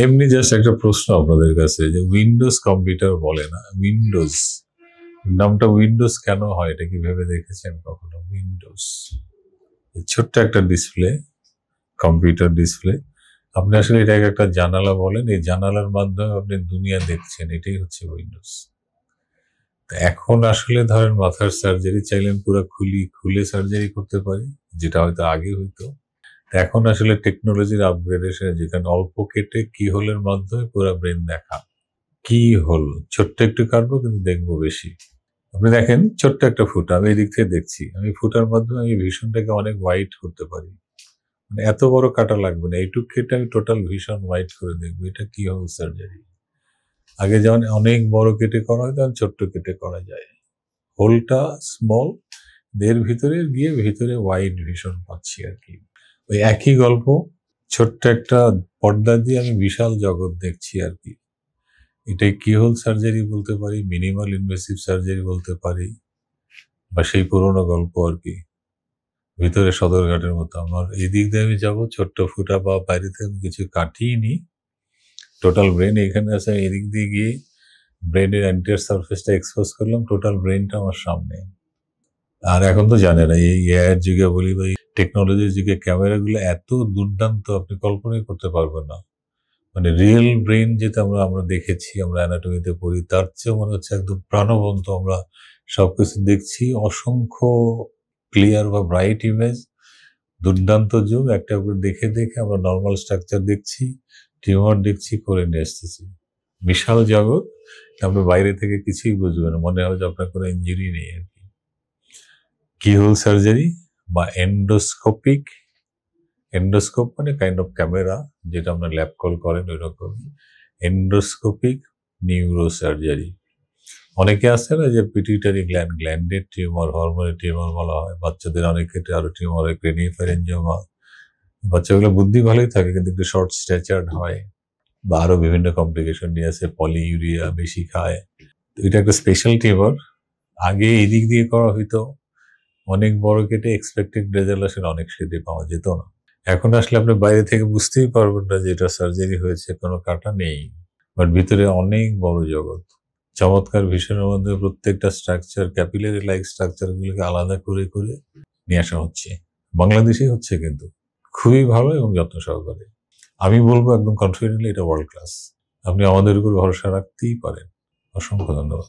এমনি জাস্ট একটা প্রশ্ন আপনাদের কাছে, যে উইন্ডোজ কম্পিউটার বলে না, উইন্ডোজ নামটা উইন্ডোজ কেন হয়, এটা কি ভেবে দেখেছেন কখনো? উইন্ডোজ ছোট্ট একটা ডিসপ্লে, কম্পিউটার ডিসপ্লে। আপনি আসলে এটাকে একটা জানালা বলেন, এই জানালার মাধ্যমে আপনি দুনিয়া দেখছেন, এটাই হচ্ছে উইন্ডোজ। এখন আসলে ধরেন মাথার সার্জারি চাইলেন পুরো খুলে সার্জারি করতে পারি, যেটা হয়তো আগে হইতো। এখন আসলে টেকনোলজির আপগ্রেডেশন, যেখানে অল্প কেটে কি হোলের মাধ্যমে পুরো ব্রেন দেখা। কি হোল ছোট্ট একটু কাটবো কিন্তু দেখবো বেশি। আপনি দেখেন ছোট্ট একটা ফুটা, আমি এদিক থেকে দেখছি, আমি ফুটার মাধ্যমে আমি ভিশনটাকে অনেক হোয়াইট করতে পারি। মানে এত বড় কাটা লাগবে না, এইটুক কেটে আমি টোটাল ভিশন হোয়াইট করে দেখবো। এটা কি হোল সার্জারি। আগে যেমন অনেক বড় কেটে করা হয়, তখন ছোট্ট কেটে করা যায়। হোলটা স্মল, এর ভিতরে গিয়ে ভিতরে হোয়াইট ভিশন পাচ্ছি আর কি। ওই একই গল্প, ছোট্ট একটা পর্দা দিয়ে আমি বিশাল জগৎ দেখছি আর কি। এটাই কি হোল সার্জারি বলতে পারি, মিনিমাল ইনভেসিভ সার্জারি বলতে পারি, বা সেই পুরোনো গল্প আর কি। ভিতরে সদরঘাটের মতো আমার এই দিক দিয়ে আমি যাবো, ছোট্ট ফুটা বা বাইরে থেকে আমি কিছু কাটিয়ে নি, টোটাল ব্রেন এখানে আছে, আমি এদিক দিয়ে গিয়ে ব্রেনের এন্টায়ার সারফেসটা এক্সপোজ করলাম, টোটাল ব্রেনটা আমার সামনে। আর এখন তো জানেন এই এআই এর যুগে বলি বা টেকনোলজির যুগে ক্যামেরাগুলো এত দুর্দান্ত, আপনি কল্পনাই করতে পারবেন না। মানে রিয়েল ব্রেন যেটা আমরা দেখেছি, আমরা অ্যানাটমিতে পড়ি, তার চেয়েও মনে হচ্ছে একদম প্রাণবন্ত। আমরা সবকিছু দেখছি, অসংখ্য ক্লিয়ার বা ব্রাইট ইমেজ, দুর্দান্ত জুম, একটা করে দেখে দেখে আমরা নর্মাল স্ট্রাকচার দেখছি, টিউমার দেখছি, করে নিয়ে আসতেছি। বিশাল জগৎ, আপনি বাইরে থেকে কিছুই বুঝবেন, মনে হয় যে আপনার কোনো ইঞ্জুরি নেই আর কি। কিহোল সার্জারি বা এন্ডোস্কোপিক, এন্ডোস্কোপ মানে কাইন্ড অফ ক্যামেরা, যেটা আমরা ল্যাব কল করেন ওই রকম। Endoscopic neuro surgery. অনেকে আছে না যে পিটুইটারি গ্ল্যান্ডের টিউমার, হরমোনের টিউমার বলা হয়, বাচ্চাদের অনেক ক্ষেত্রে আরো টিউমার হয়, ক্রেনিওফ্যারেঞ্জিওমা। বাচ্চাগুলো বুদ্ধি ভালোই থাকে কিন্তু একটু শর্ট স্ট্যাচার্ড হয়, বা আরো বিভিন্ন কমপ্লিকেশন নিয়ে আসে, পলিইউরিয়া বেশি খায়। তো এটা একটা স্পেশাল টিউমার। আগে এই দিক দিয়ে করা হইতো, অনেক বড় কেটে এক্সপেক্টেড রেজাল্ট আসলে অনেক সেটে পাওয়া যেত না। এখন আসলে আপনি বাইরে থেকে বুঝতেই পারবেন না যে এটা সার্জারি হয়েছে, কোনো কাটা নেই, বাট ভিতরে অনেক বড় জগৎ। চমৎকার ভিশনের মধ্যে প্রত্যেকটা স্ট্রাকচার, ক্যাপিলারি লাইক স্ট্রাকচার গুলোকে আলাদা করে করে নিয়ে আসা হচ্ছে। বাংলাদেশেই হচ্ছে কিন্তু, খুবই ভালো এবং যত্ন সহকারে। আমি বলবো একদম কনফিডেন্টলি এটা ওয়ার্ল্ড ক্লাস। আপনি আমাদের উপর ভরসা রাখতেই পারেন। অসংখ্য ধন্যবাদ।